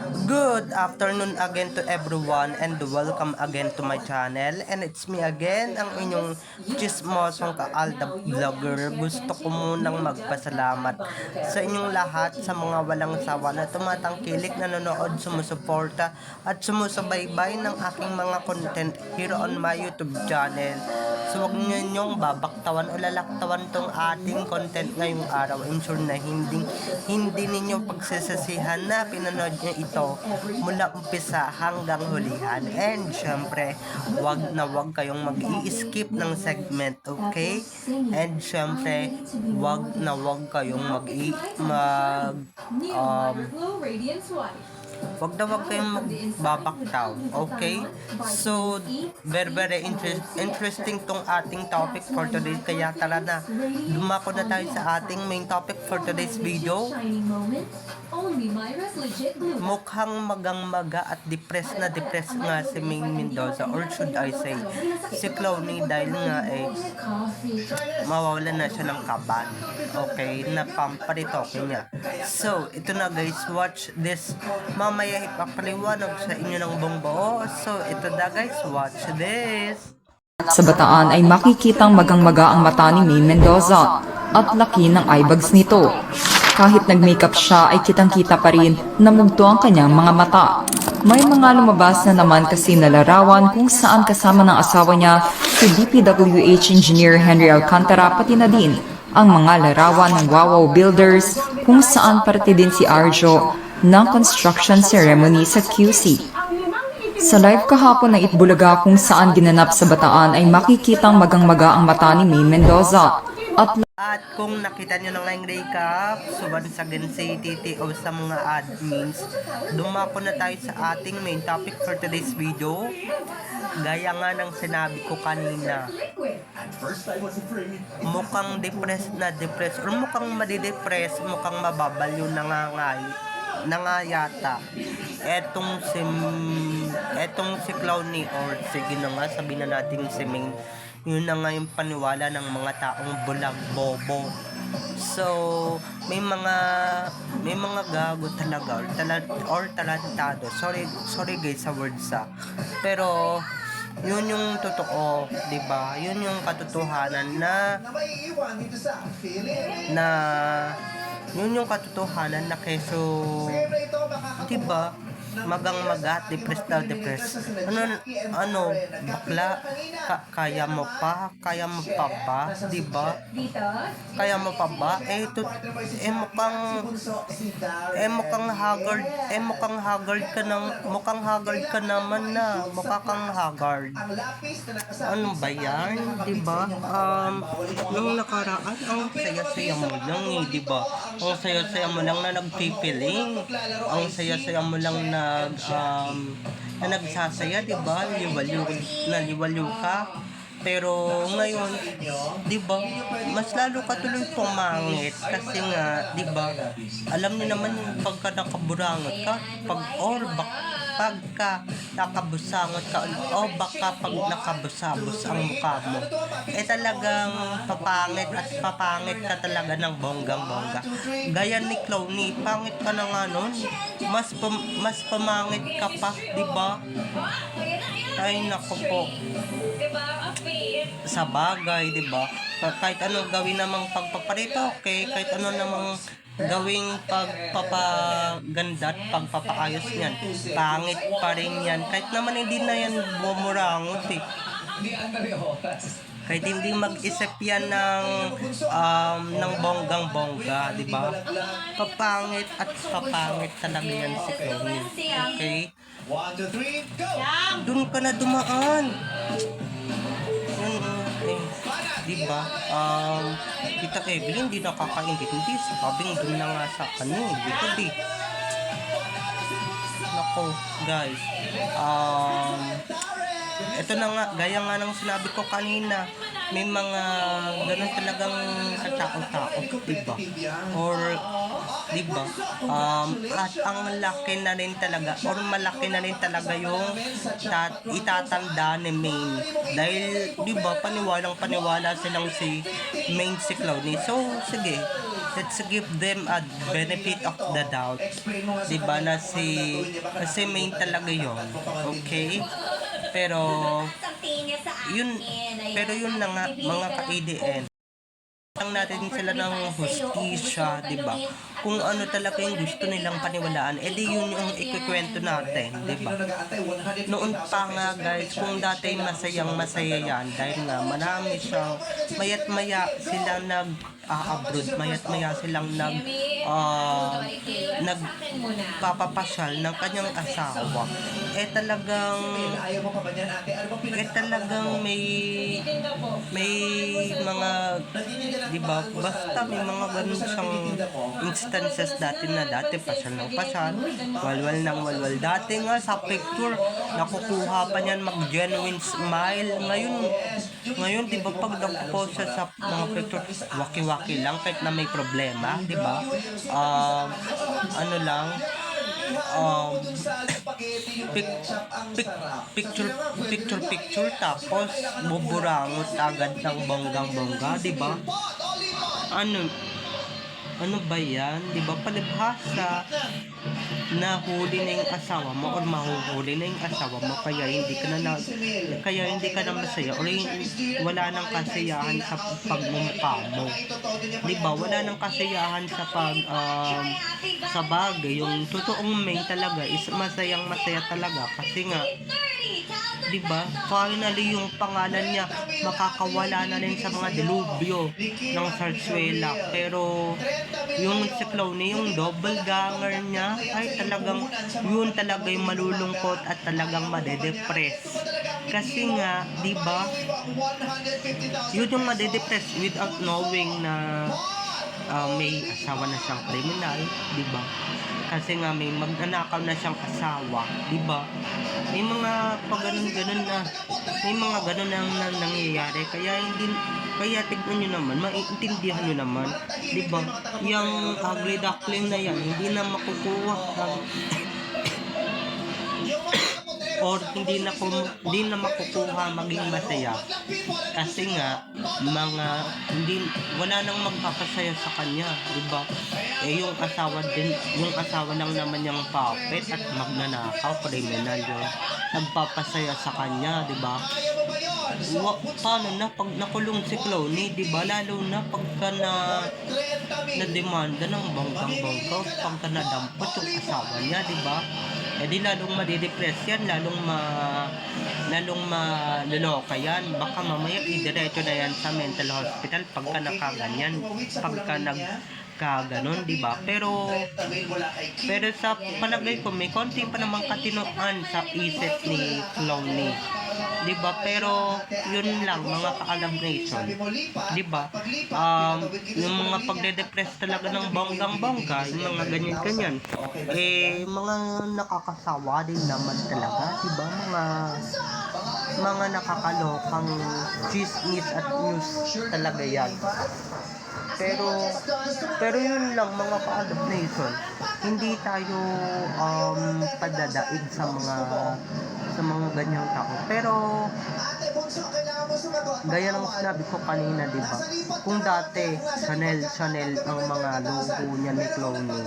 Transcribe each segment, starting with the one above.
Good afternoon again to everyone and welcome again to my channel, and it's me again, ang inyong chismosong kaalda vlogger. Gusto ko munang magpasalamat sa inyong lahat, sa mga walang sawa na tumatangkilik, nanonood, sumusuporta at sumusubaybay ng aking mga content here on my YouTube channel. So huwag ninyong babaktawan o lalaktawan tong ating content ngayong araw. I'm sure na hindi ninyo pagsisisihan na pinanood nyo ito mula umpisa hanggang hulihan. And syempre, wag na wag kayong mag-i-skip ng segment, okay? And syempre, wag na wag kayong wag na wag kayong magbabaktaw, okay? So, very interesting tong ating topic for today. Kaya tara na, dumako na tayo sa ating main topic for today's video. Mukhang magang-maga at depressed nga si Maine Mendoza, or should I say, si Clowney, dahil nga mawawala na siya ng kaban. Okay, napamparitoke niya. So, ito na guys, watch this. Mamaya ipapaliwanag sa inyo ng buong buo. So, ito na guys, watch this. Sa Bataan ay makikitang magang-maga ang mata ni Maine Mendoza at laki ng eyebags nito. Kahit nag-makeup siya ay kitang-kita pa rin na mugto ang kanyang mga mata. May mga lumabas na naman kasi na larawan kung saan kasama ng asawa niya si DPWH Engineer Henry Alcantara, pati na din ang mga larawan ng Wawaw Builders kung saan parte din si Arjo ng construction ceremony sa QC. Sa live kahapon ng Itbulaga kung saan ginanap sa Bataan ay makikitang magang-maga ang mata ni Maine Mendoza. At kung nakita nyo na ngayong recap, subansagin si TTO sa mga admins, dumako na tayo sa ating main topic for today's video. Gaya nga ng sinabi ko kanina, mukhang depressed or mukhang madidepress, mukhang mababaliw na nga yata etong si Clowney, or sige na nga sabihin na natin si Maine. Yun na nga yung paniwala ng mga taong bulag bobo. So, may mga gago talaga or talentado. Sorry guys sa words pero yun yung totoo, 'di ba? Yun yung katotohanan na keso, 'di ba? Magang-maga, depressed. Bakla, kaya mo pa ba, di ba? Kaya mo pa ba? Mukhang haggard ka naman na. Mukha kang haggard. Ano ba yan, di ba? Nung nakaraan, ang saya-saya mo lang di ba? Ang saya-saya mo lang na nagpipiling. Ang saya-saya mo lang na nagsasaya, di ba? Liwaliw ka. Pero ngayon, di ba, mas lalo ka tuloy pumangit kasi nga, di ba, alam niyo naman pagka nakaburangot ka, pagka nakabusangot ka, o baka pag nakabusabos ang mukha mo, talagang papangit ka talaga ng bonggang-bongga. Gaya ni Clowney, pangit ka na nga nun, mas pamangit ka pa, di ba? Ay nako po. Sa bagay, di ba? Kahit anong gawin namang pagpaparito, okay, kahit ano namang gawing pagpapaganda at pagpapaayos niyan, pangit pa rin yan. Kahit naman hindi na yan bumurangot kahit hindi mag-isip yan ng bonggang-bongga, di ba? Papangit talaga yan si Chloe. Okay? 1, 2, 3, go! Doon ka na dumaan. Diba? Kita Evelyn, hindi nakakaintindi. Sabing doon na nga sa likod Nako, guys. Ito na nga, gaya nga ng sinabi ko kanina, may mga ganun talagang katakot-takot, diba? Or, diba? At ang laki na rin talaga, or malaki na rin talaga yung itatanda ni Maine. Dahil, diba, paniwala silang si Maine, si Clowney. So, sige, let's give them a benefit of the doubt. Diba na kasi main talaga yon, okay? Pero yun, yun na nga mga ka-ADN. Lang natin sila ng hustisya, di ba? Kung ano talaga yung gusto nilang paniwalaan, edi yun yung ikikwento natin, di ba? Noon pa nga guys, kung dati masayang masaya yan, dahil nga marami siyang mayat maya silang nag-abroad, mayat maya silang nagpapapasyal ng kanyang asawa. Talagang may mga, di ba, basta may mga ganun siyang instances dati pasyal ng pasyal, walwal ng walwal. Dati nga sa picture, nakukuha pa niyan mag-genuine smile. Ngayon, di ba, pag nagpo-post siya sa mga picture, waki-waki lang kahit na may problema, di ba? Ano lang, picture tapos buburangot agad ng bonggang-bongga, di ba? Ano ba yan? Di ba palibhasa nahuli na yung asawa mo o mahuhuli na yung asawa mo kaya hindi ka na masaya o wala nang kasiyahan sa pagmumukha mo. Di ba? Wala nang kasiyahan sa sa bagay. Yung totoong main talaga is masayang-masaya talaga kasi nga, di ba? Finally yung pangalan niya makakawala na rin sa mga dilubyo ng Sarsuela. Pero yung si Clowny, yung double ganger niya, ay talagang yun talaga yung malulungkot at talagang madedepress. Kasi nga, di ba? Yun yung madedepress without knowing na may asawa na siyang kriminal, di ba? Kasi nga may magnanakaw na siyang asawa, di ba? May mga pag-ganun na, may mga ganun na nangyayari. Kaya tignan nyo naman, maiintindihan nyo naman, di ba? Yung ugly duckling na yan, hindi na makukuha or hindi na makukuha maging masaya kasi nga wala nang magpapasaya sa kanya, di ba? Yung asawa lang naman yung puppet at magnanakaw, kriminal yung nagpapasaya sa kanya, di ba? Paano na pag nakulong si Clowny, di ba? Lalo na pagka na-demanda ng bonggang-bongga, pagka nadampot yung asawa niya, di ba? Di lalong madidepress yan, lalong maloloka yan. Baka mamaya idiretso na yan sa mental hospital pagka nakaganyan, pagka nagkaganon, di ba? Pero sa palagay ko, may konti pa namang katinoan sa isip ni Clowny, di ba? Pero yun lang, mga ka-alabration, di ba? Yung mga pagde-depress talaga ng bonggang-bongga, yung mga ganyan-ganyan, mga nakakasawa din naman talaga, di ba? Mga nakakalokang chismis at news talaga yan. Pero yun lang, mga ka-adaptation, hindi tayo padadaig sa mga ganyang tao. Pero gaya ng sinabi ko kanina, di ba? Kung dati Chanel ang mga logo niya ni Clowny,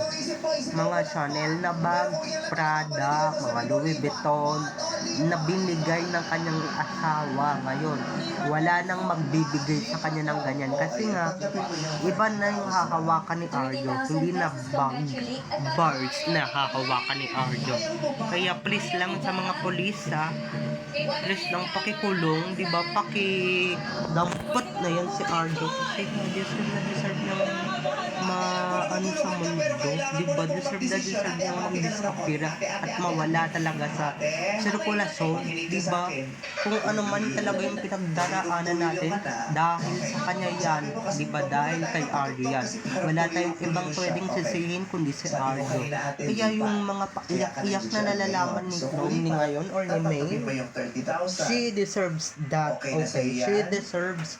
mga Chanel na bag, Prada, mga Louis Vuitton na binigay ng kanyang asawa, ngayon wala nang magbibigay sa kanya ng ganyan kasi nga iba na yung hahawakan ni Arjo, hindi na bars na hahawakan ni Arjo. Kaya please lang sa mga polis, please lang pakikulong, di ba? Dampot na yan si Arjo kasi deserve ng sa mundo, di ba? Deserve niyang mag-disappear at mawala talaga sa sirkulasyon, di ba? Kung ano man talaga yung pinagdaraanan natin, dahil sa kanya yan, di ba? Dahil kay Arjo yan. Wala tayong ibang pwedeng sisihin kundi si Arjo. Kaya yung mga paiyak-iyak na nalalaman ni Clowny ngayon or ni May, she deserves that, okay? She deserves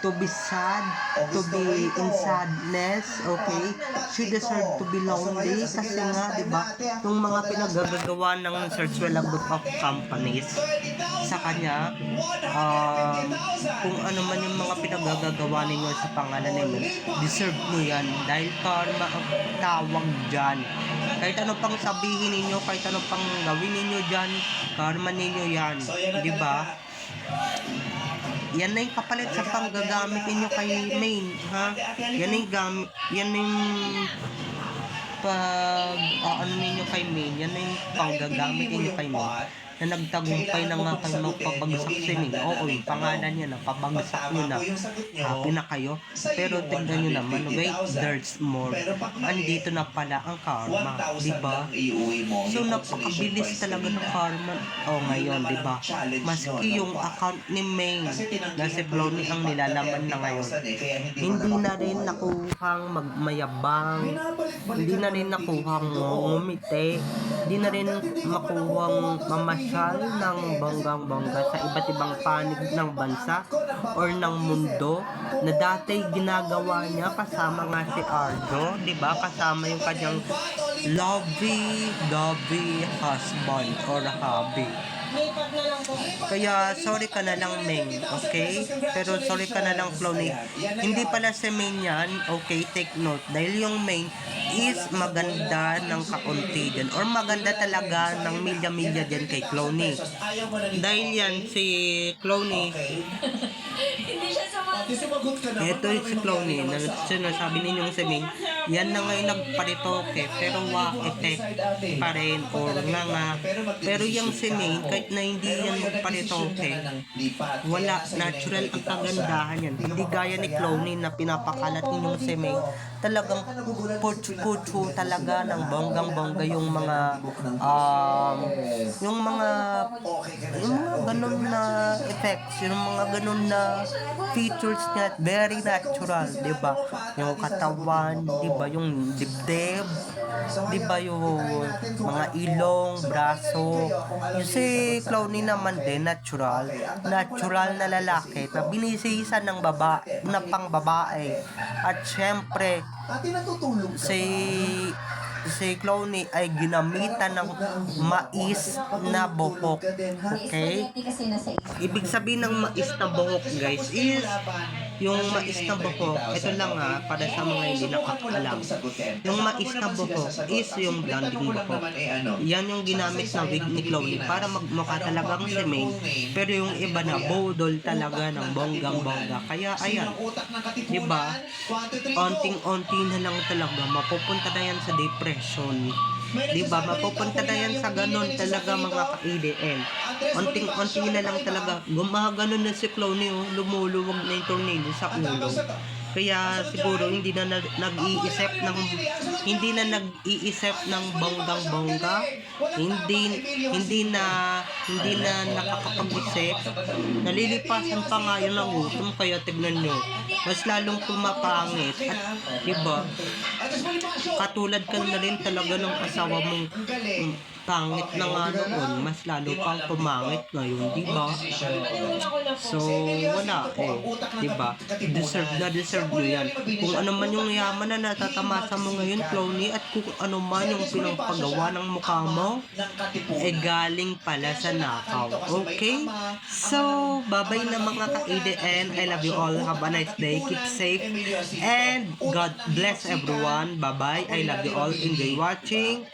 to be sad, to be in sadness, okay? She deserve to be lonely kasi nga, di ba, yung mga pinagagawa ng Zarzuela Group of Companies sa kanya, kung ano man yung mga pinagagawa ninyo sa pangalan ninyo, deserve nyo yan dahil karma ang tawag dyan. Kahit ano pang sabihin ninyo, kahit ano pang gawin ninyo dyan, karma ninyo yan, di ba? Yan na yung kapalit sa panggagamit ninyo kay Main, ha? Yan na yung gamit, yan na yung ano ninyo kay Main, yan na yung panggagamit ninyo kay Main na nagtagumpay na nga kayo magpabagsak si Main. Oo, yung pangalan niya na, pabagsak nyo na, happy na kayo. Pero tignan nyo naman, wait, there's more. Andito na pala ang karma, di ba? So, napakabilis talaga ng karma. Ngayon, di ba? Maski yung account ni Main na si Cloney ang nilalaman na ngayon, hindi na rin nakuhang magmayabang, hindi na rin nakuhang ngumiti, hindi na rin makuhang mamasyal ng bonggang-bongga sa iba't ibang panig ng bansa or ng mundo na dati ginagawa niya kasama nga si Arjo, di ba? Kasama yung kanyang lovey husband or hubby. Kaya sorry ka na lang Ming, okay? Pero sorry ka na lang Cloney. Hindi pala si Main yan, okay? Take note. Dahil yung Main is maganda ng kaunti dyan. Or maganda talaga ng milya-milya dyan kay Cloney. Dahil yan si Cloney. Ito yung si Cloney na sinasabi ninyong si Main. Yan na ngayon nagparitoke. Pero effect pa rin or nga. Pero yung si Main, kahit na hindi yan magparitoke, wala, natural ang kagandahan yan. Hindi gaya ni Cloney na pinapakalat ninyong si Main. Talagang putsu talaga ng bonggang-bongga yung mga ganun na effects, yung mga ganun na features niya, very natural, di ba? Yung katawan, di ba? Yung dibdib, di ba? Yung mga ilong, braso. Yung si Cloney naman din, natural na lalaki na binisisan ng babae, na pang babae. At syempre, si Cloney ay ginamitan ng mais na buhok. Okay? Ibig sabihin ng mais na buhok, guys, is yung mais na buhok, ito lang para sa mga hindi nakakaalam. Yung mais na buhok is yung blonding buhok. Yan yung ginamit na wig ni Cloney para magmukha talagang si Main. Pero yung iba na bodol talaga ng bonggang-bongga. Kaya ayan, diba? Onting-onti na lang talaga, mapupunta na yan sa depression. Diba? Mapupunta na yan sa ganon talaga mga ka-ADN. Onting-onti na lang talaga. Gumaganon na si Cloney, lumuluwag na yung tornilyo sa ulo. Kaya siguro hindi na nag-iisip ng bonggang-bongga. Hindi na nakakapag-isip. Nalilipasan pa nga yun ng gutom, kaya tignan nyo. Mas lalong pumapangit. At diba, katulad ka na rin talaga ng asawa mong pangit na nga noon, mas lalo pang pumangit ngayon, diba? So, wala diba? Deserve nyo yan. Kung ano man yung yaman na natatamasa mo ngayon, Cloney, at kung ano man yung pinapagawa ng mukha mo, galing pala sa nakaw. Okay? So, bye-bye na mga ka-ADN. I love you all. Have a nice day. Keep safe. And God bless everyone. Bye-bye. I love you all. Enjoy watching.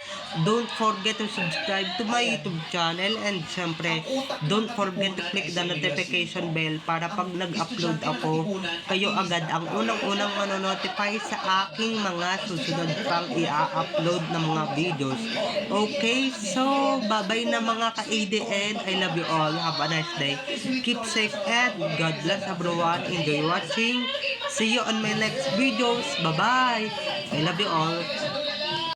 Don't forget to subscribe to my YouTube channel, and syempre don't forget to click the notification bell para pag nag-upload ako, kayo agad ang unang-unang manonotify sa aking mga susunod pang i-upload na mga videos. Okay, so bye-bye na mga ka-ADN. I love you all. Have a nice day. Keep safe and God bless everyone. Enjoy watching. See you on my next videos. Bye-bye. I love you all.